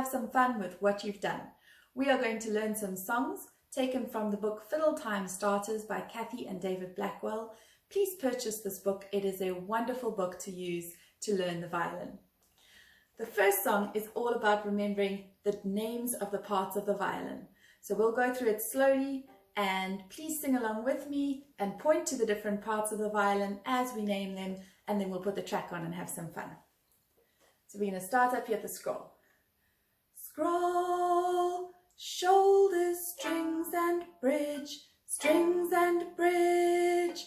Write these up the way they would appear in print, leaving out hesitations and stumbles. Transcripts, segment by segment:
have some fun with what you've done. We are going to learn some songs taken from the book Fiddle Time Starters by Kathy and David Blackwell. Please purchase this book. It is a wonderful book to use to learn the violin. The first song is all about remembering the names of the parts of the violin. So we'll go through it slowly, and please sing along with me and point to the different parts of the violin as we name them, and then we'll put the track on and have some fun. So we're going to start up here at the scroll. Scroll, shoulders, strings and bridge, strings and bridge.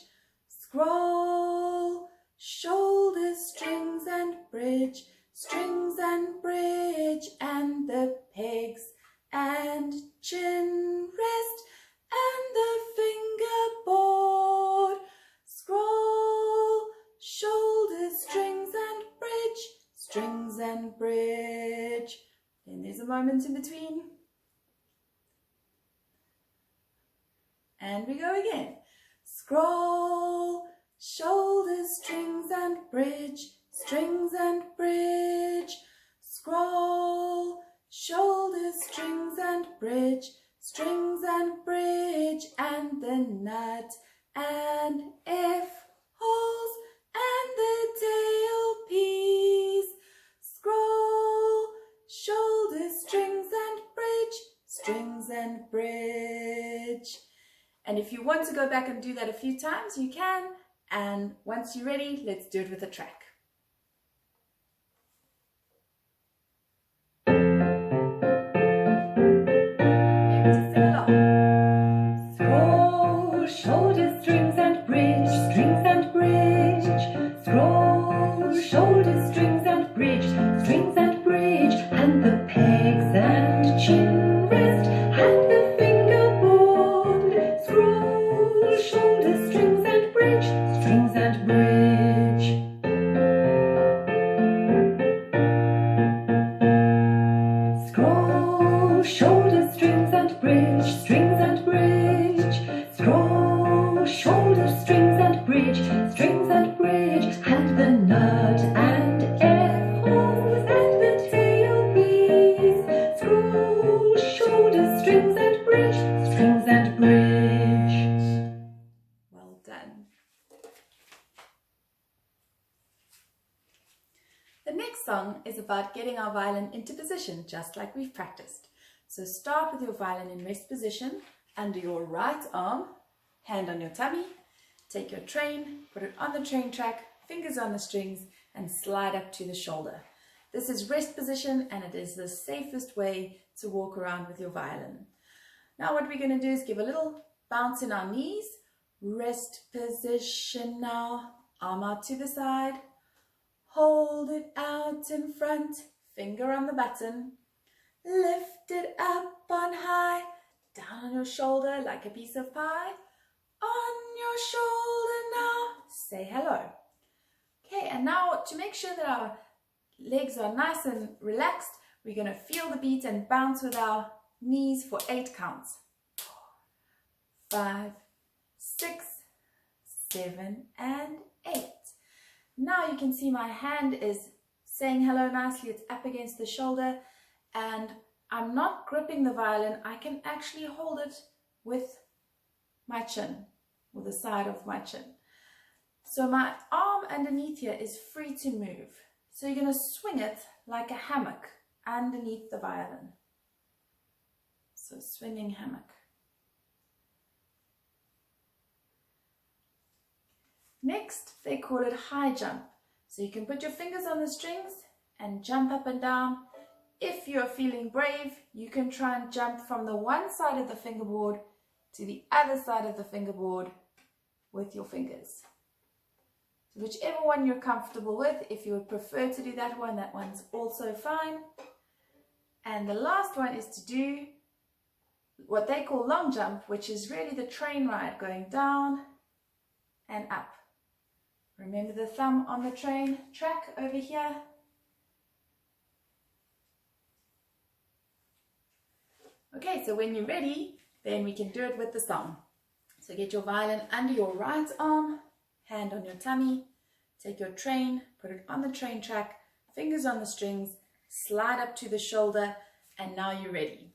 Scroll, shoulders, strings and bridge, strings and bridge, and the pegs and chin rest and the fingerboard. Scroll, shoulders, strings and bridge, strings and bridge. Then there's a moment in between. And we go again. Scroll, shoulders, strings and bridge, strings and bridge. Scroll, shoulders, strings and bridge, strings and bridge, and the nut and F holes and the tail piece. Scroll, shoulders, strings and bridge, strings and bridge. And if you want to go back and do that a few times, you can. And once you're ready, let's do it with a track. Scroll, shoulders, strings and bridge, strings and bridge. Scroll, shoulders, strings and bridge, strings and bridge, and the pegs and chin rest and the fingerboard. Scroll, shoulders, strings and bridge, strings and bridge. Scroll, shoulders, strings and bridge, strings and bridge. Scroll, shoulders, strings and bridge, strings and bridge, and the nut and F holes and the tail piece. Scroll, shoulders, strings and bridge, strings and bridge. Well done. The next song is about getting our violin into position, just like we've practiced. So start with your violin in rest position, under your right arm, hand on your tummy, take your train, put it on the train track, fingers on the strings, and slide up to the shoulder. This is rest position, and it is the safest way to walk around with your violin. Now what we're going to do is give a little bounce in our knees, rest position now, arm out to the side, hold it out in front, finger on the button, lift it up on high, down on your shoulder like a piece of pie, on your shoulder now, say hello. Okay, and now to make sure that our legs are nice and relaxed, we're going to feel the beat and bounce with our knees for 8 counts. 4, 5, 6, 7, and 8. Now you can see my hand is saying hello nicely, it's up against the shoulder, and I'm not gripping the violin, I can actually hold it with my chin, or the side of my chin. So my arm underneath here is free to move. So you're going to swing it like a hammock underneath the violin. So swinging hammock. Next, they call it high jump. So you can put your fingers on the strings and jump up and down. If you're feeling brave, you can try and jump from the one side of the fingerboard to the other side of the fingerboard with your fingers. So whichever one you're comfortable with, if you would prefer to do that one's also fine. And the last one is to do what they call long jump, which is really the train ride, going down and up. Remember the thumb on the train track over here. Okay, so when you're ready, then we can do it with the song. So get your violin under your right arm, hand on your tummy, take your train, put it on the train track, fingers on the strings, slide up to the shoulder, and now you're ready.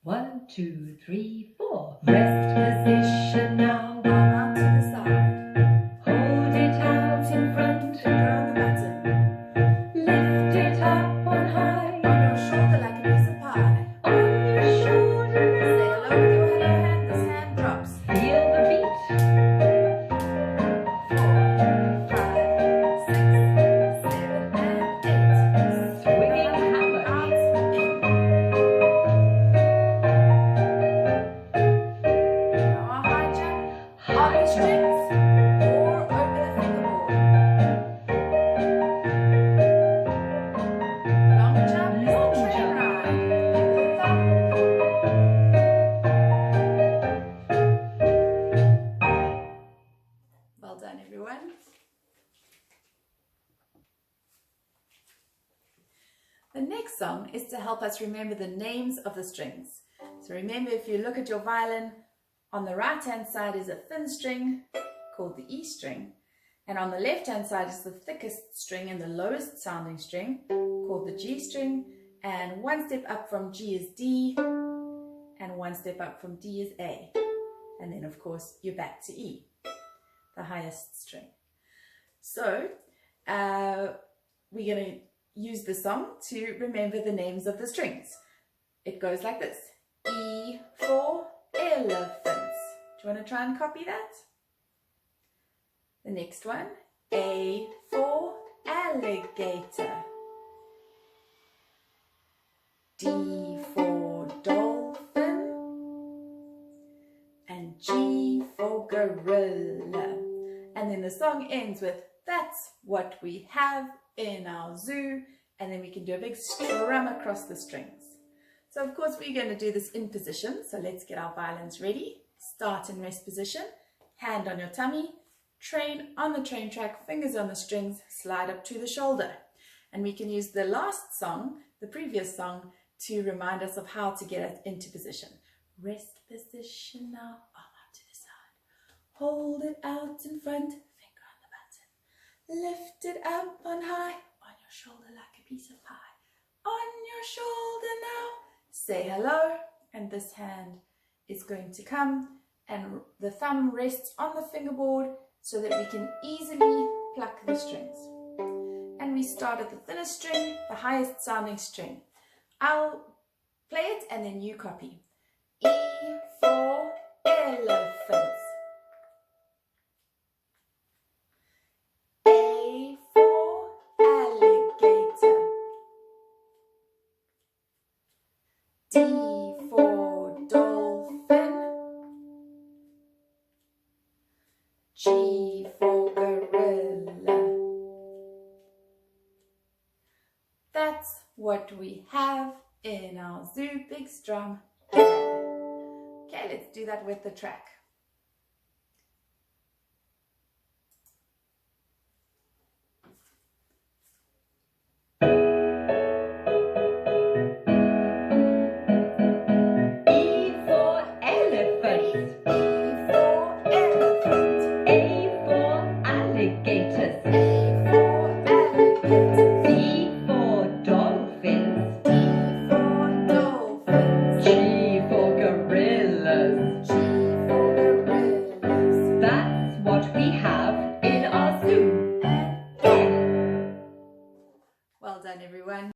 One, two, three, four. Rest position now. Arm out to the side. Hold it out in front. Finger on the button. Lift it up on high. On your shoulder like a piece of pie. On your shoulder. Say hello with your hello hand. This hand drops. Feel the beat. 4, 5, 6, 7, and 8. Swinging hammer. Out, in. Now a high jump on the strings or over the fingerboard. Long jump is Long the train jump. ride. With the thumb. Well done, everyone. The next song is to help us remember the names of the strings. So remember, if you look at your violin, on the right hand side is a thin string called the E string, and on the left hand side is the thickest string and the lowest sounding string called the G string, and one step up from G is D, and one step up from D is A, and then of course you're back to E, the highest string. So we're going to use the song to remember the names of the strings. It goes like this. E for elephants. Do you want to try and copy that? The next one. A for alligator. D for dolphin. And G for gorilla. And then the song ends with, that's what we have in our zoo, and then we can do a big strum across the strings. So of course we're going to do this in position, so let's get our violins ready. Start in rest position, hand on your tummy, train on the train track, fingers on the strings, slide up to the shoulder. And we can use the last song, the previous song, to remind us of how to get it into position. Rest position now, arm out to the side. Hold it out in front, finger on the button. Lift it up on high, on your shoulder like a piece of pie. On your shoulder now, say hello, and this hand is going to come, and the thumb rests on the fingerboard so that we can easily pluck the strings. And we start at the thinnest string, the highest sounding string. I'll play it and then you copy. E for elephants. A for alligator. D for dolphin. G for gorilla. That's what we have in our zoo. Big strum. Okay, let's do that with the track. E for elephant. E for elephant. A for alligators. A for alligator. D for dolphins. D for dolphins. G for gorillas. G for gorillas. That's what we have in our zoo. Well done, everyone.